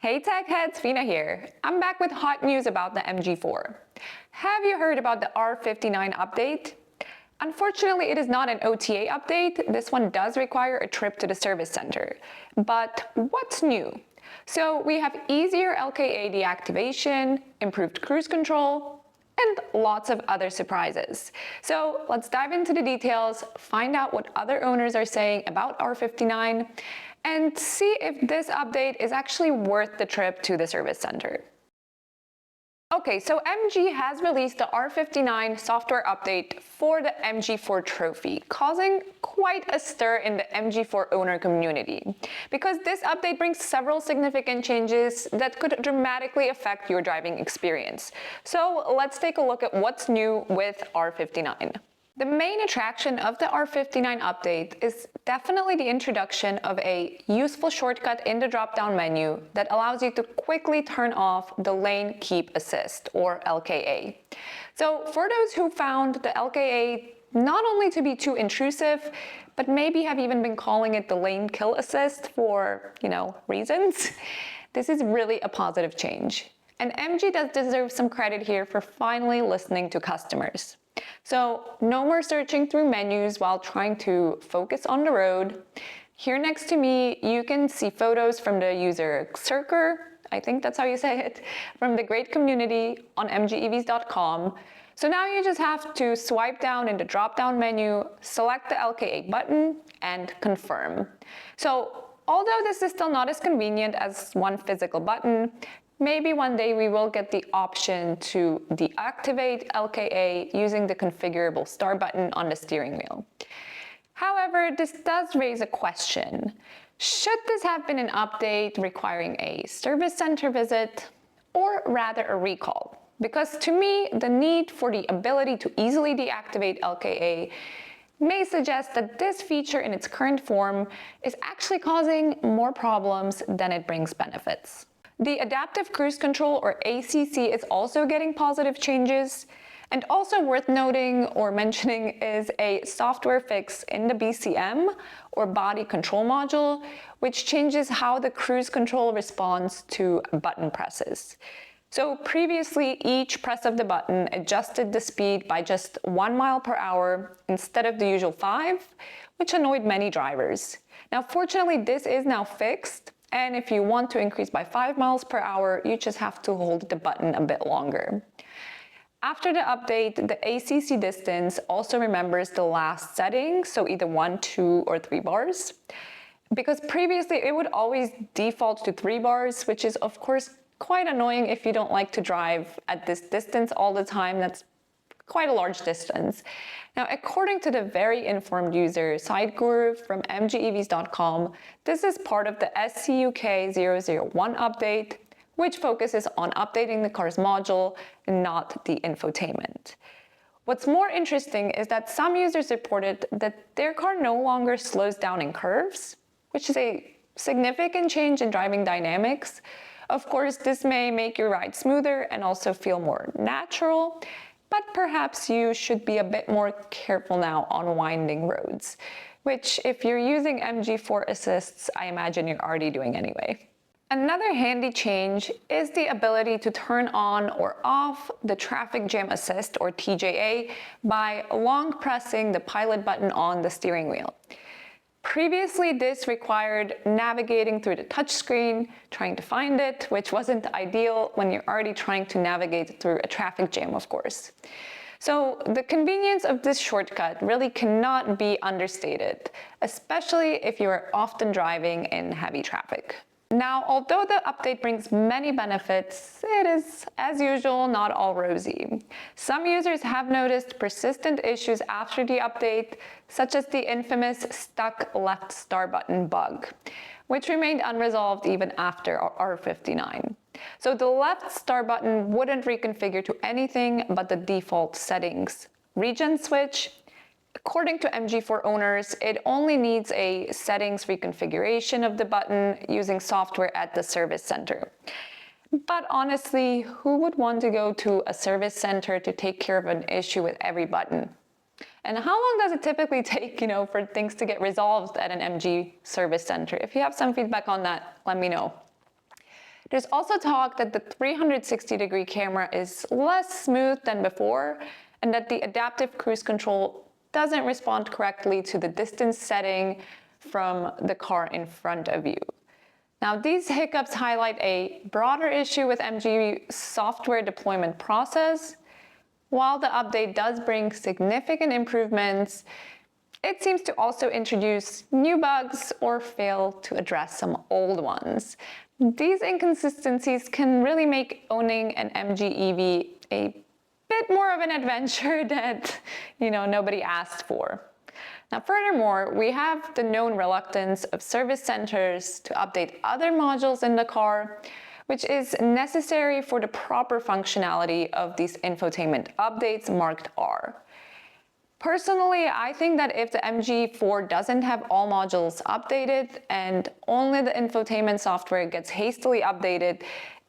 Hey tech heads, Fina here. I'm back with hot news about the MG4. Have you heard about the R59 update? Unfortunately, it is not an OTA update. This one does require a trip to the service center. But what's new? So we have easier LKA deactivation, improved cruise control, and lots of other surprises. So let's dive into the details, find out what other owners are saying about R59, and see if this update is actually worth the trip to the service center. Okay, so MG has released the R59 software update for the MG4 Trophy, causing quite a stir in the MG4 owner community, because this update brings several significant changes that could dramatically affect your driving experience. So let's take a look at what's new with R59. The main attraction of the R59 update is definitely the introduction of a useful shortcut in the drop-down menu that allows you to quickly turn off the lane keep assist, or LKA. So for those who found the LKA not only to be too intrusive, but maybe have even been calling it the lane kill assist for, reasons, this is really a positive change. And MG does deserve some credit here for finally listening to customers. So no more searching through menus while trying to focus on the road. Here next to me, you can see photos from the user Circer, I think that's how you say it, from the great community on mgevs.com. So now you just have to swipe down in the drop-down menu, select the LKA button, and confirm. So although this is still not as convenient as one physical button, maybe one day we will get the option to deactivate LKA using the configurable start button on the steering wheel. However, this does raise a question. Should this have been an update requiring a service center visit, or rather a recall? Because to me, the need for the ability to easily deactivate LKA may suggest that this feature in its current form is actually causing more problems than it brings benefits. The Adaptive Cruise Control, or ACC, is also getting positive changes. And also worth noting or mentioning is a software fix in the BCM, or Body Control Module, which changes how the cruise control responds to button presses. So previously, each press of the button adjusted the speed by just 1 mile per hour instead of the usual 5, which annoyed many drivers. Now, fortunately, this is now fixed. And if you want to increase by 5 miles per hour, you just have to hold the button a bit longer. After the update, the ACC distance also remembers the last setting, so either 1, 2, or 3 bars. Because previously it would always default to 3 bars, which is of course quite annoying if you don't like to drive at this distance all the time. That's quite a large distance. Now, according to the very informed user SideGuru from mgevs.com, this is part of the SCUK 001 update, which focuses on updating the car's module and not the infotainment. What's more interesting is that some users reported that their car no longer slows down in curves, which is a significant change in driving dynamics. Of course, this may make your ride smoother and also feel more natural, but perhaps you should be a bit more careful now on winding roads, which if you're using MG4 assists, I imagine you're already doing anyway. Another handy change is the ability to turn on or off the traffic jam assist, or TJA, by long pressing the pilot button on the steering wheel. Previously, this required navigating through the touchscreen, trying to find it, which wasn't ideal when you're already trying to navigate through a traffic jam, of course. So the convenience of this shortcut really cannot be understated, especially if you are often driving in heavy traffic. Now, although the update brings many benefits, it is, as usual, not all rosy. Some users have noticed persistent issues after the update, such as the infamous stuck left start button bug, which remained unresolved even after R59. So the left start button wouldn't reconfigure to anything but the default settings. Regen switch. According to MG4 owners, it only needs a settings reconfiguration of the button using software at the service center. But honestly, who would want to go to a service center to take care of an issue with every button? And how long does it typically take, for things to get resolved at an MG service center? If you have some feedback on that, let me know. There's also talk that the 360-degree camera is less smooth than before, and that the adaptive cruise control doesn't respond correctly to the distance setting from the car in front of you. Now, these hiccups highlight a broader issue with MG software deployment process. While the update does bring significant improvements, it seems to also introduce new bugs or fail to address some old ones. These inconsistencies can really make owning an MG EV a bit more of an adventure that, nobody asked for. Now, furthermore, we have the known reluctance of service centers to update other modules in the car, which is necessary for the proper functionality of these infotainment updates marked R. Personally, I think that if the MG4 doesn't have all modules updated and only the infotainment software gets hastily updated,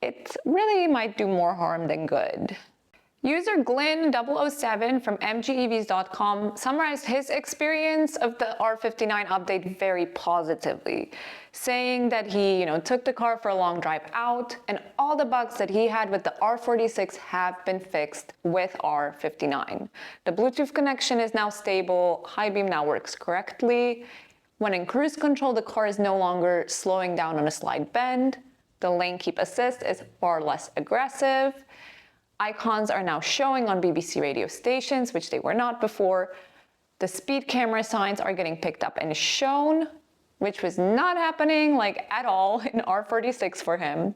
it really might do more harm than good. User Glyn007 from mgevs.com summarized his experience of the R59 update very positively, saying that he took the car for a long drive out, and all the bugs that he had with the R46 have been fixed with R59. The Bluetooth connection is now stable, high beam now works correctly. When in cruise control, the car is no longer slowing down on a slight bend. The lane keep assist is far less aggressive. Icons are now showing on BBC radio stations, which they were not before. The speed camera signs are getting picked up and shown, which was not happening at all in R46 for him.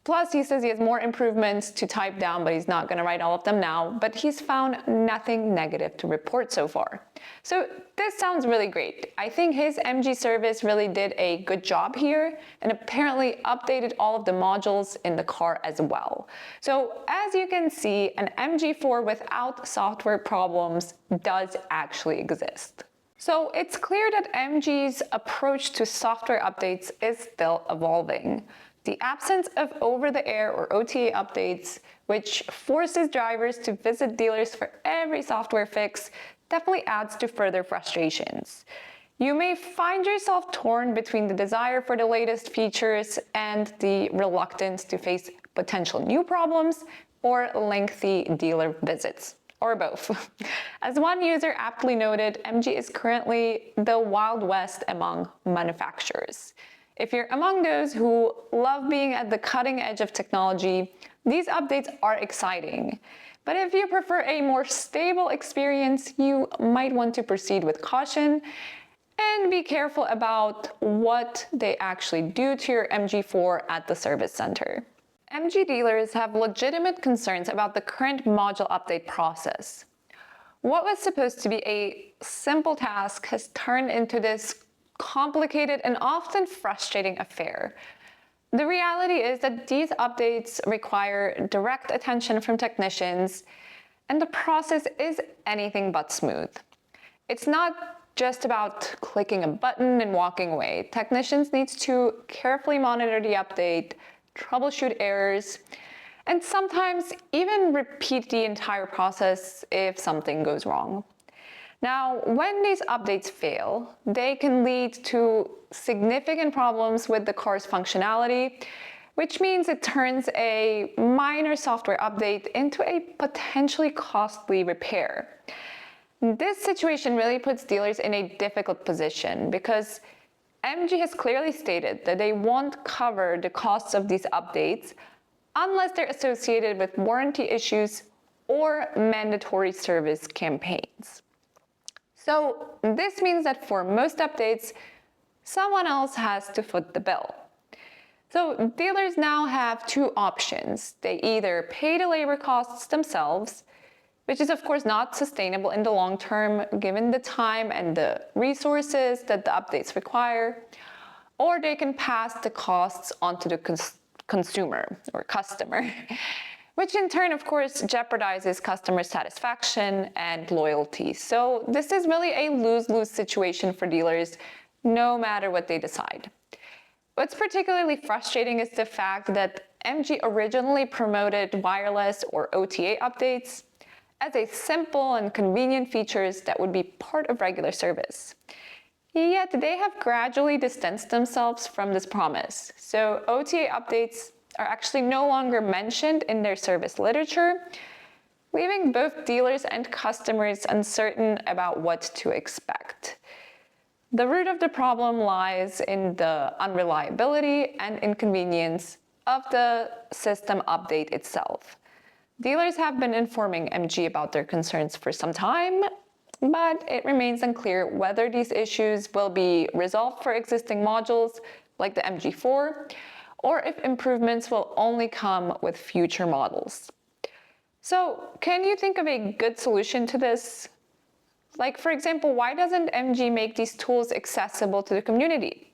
Plus, he says he has more improvements to type down, but he's not going to write all of them now. But he's found nothing negative to report so far. So this sounds really great. I think his MG service really did a good job here and apparently updated all of the modules in the car as well. So as you can see, an MG4 without software problems does actually exist. So it's clear that MG's approach to software updates is still evolving. The absence of over-the-air or OTA updates, which forces drivers to visit dealers for every software fix, definitely adds to further frustrations. You may find yourself torn between the desire for the latest features and the reluctance to face potential new problems or lengthy dealer visits, or both. As one user aptly noted, MG is currently the Wild West among manufacturers. If you're among those who love being at the cutting edge of technology, these updates are exciting. But if you prefer a more stable experience, you might want to proceed with caution and be careful about what they actually do to your MG4 at the service center. MG dealers have legitimate concerns about the current module update process. What was supposed to be a simple task has turned into this complicated and often frustrating affair. The reality is that these updates require direct attention from technicians, and the process is anything but smooth. It's not just about clicking a button and walking away. Technicians need to carefully monitor the update, troubleshoot errors, and sometimes even repeat the entire process if something goes wrong. Now, when these updates fail, they can lead to significant problems with the car's functionality, which means it turns a minor software update into a potentially costly repair. This situation really puts dealers in a difficult position because MG has clearly stated that they won't cover the costs of these updates unless they're associated with warranty issues or mandatory service campaigns. So this means that for most updates, someone else has to foot the bill. So dealers now have two options. They either pay the labor costs themselves, which is of course not sustainable in the long term given the time and the resources that the updates require, or they can pass the costs onto the consumer or customer, which in turn, of course, jeopardizes customer satisfaction and loyalty. So this is really a lose-lose situation for dealers, no matter what they decide. What's particularly frustrating is the fact that MG originally promoted wireless or OTA updates as a simple and convenient features that would be part of regular service. Yet they have gradually distanced themselves from this promise. So OTA updates are actually no longer mentioned in their service literature, leaving both dealers and customers uncertain about what to expect. The root of the problem lies in the unreliability and inconvenience of the system update itself. Dealers have been informing MG about their concerns for some time, but it remains unclear whether these issues will be resolved for existing modules like the MG4, or if improvements will only come with future models. So, can you think of a good solution to this? Like, for example, why doesn't MG make these tools accessible to the community?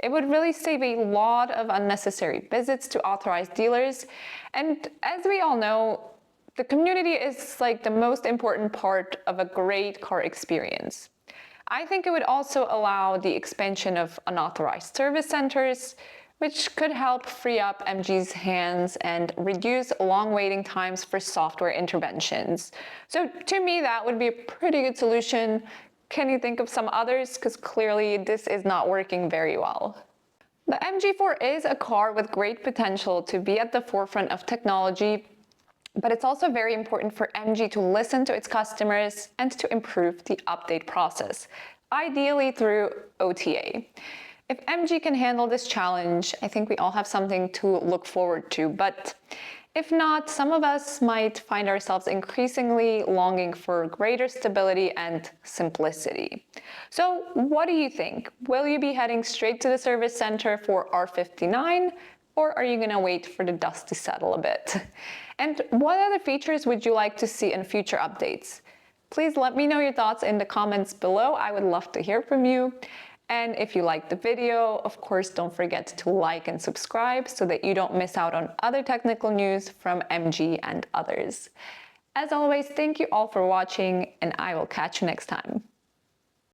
It would really save a lot of unnecessary visits to authorized dealers. And as we all know, the community is like the most important part of a great car experience. I think it would also allow the expansion of unauthorized service centers, which could help free up MG's hands and reduce long waiting times for software interventions. So to me, that would be a pretty good solution. Can you think of some others? Because clearly this is not working very well. The MG4 is a car with great potential to be at the forefront of technology, but it's also very important for MG to listen to its customers and to improve the update process, ideally through OTA. If MG can handle this challenge, I think we all have something to look forward to, but if not, some of us might find ourselves increasingly longing for greater stability and simplicity. So what do you think? Will you be heading straight to the service center for R59, or are you gonna wait for the dust to settle a bit? And what other features would you like to see in future updates? Please let me know your thoughts in the comments below. I would love to hear from you. And if you liked the video, of course, don't forget to like and subscribe so that you don't miss out on other technical news from MG and others. As always, thank you all for watching, and I will catch you next time.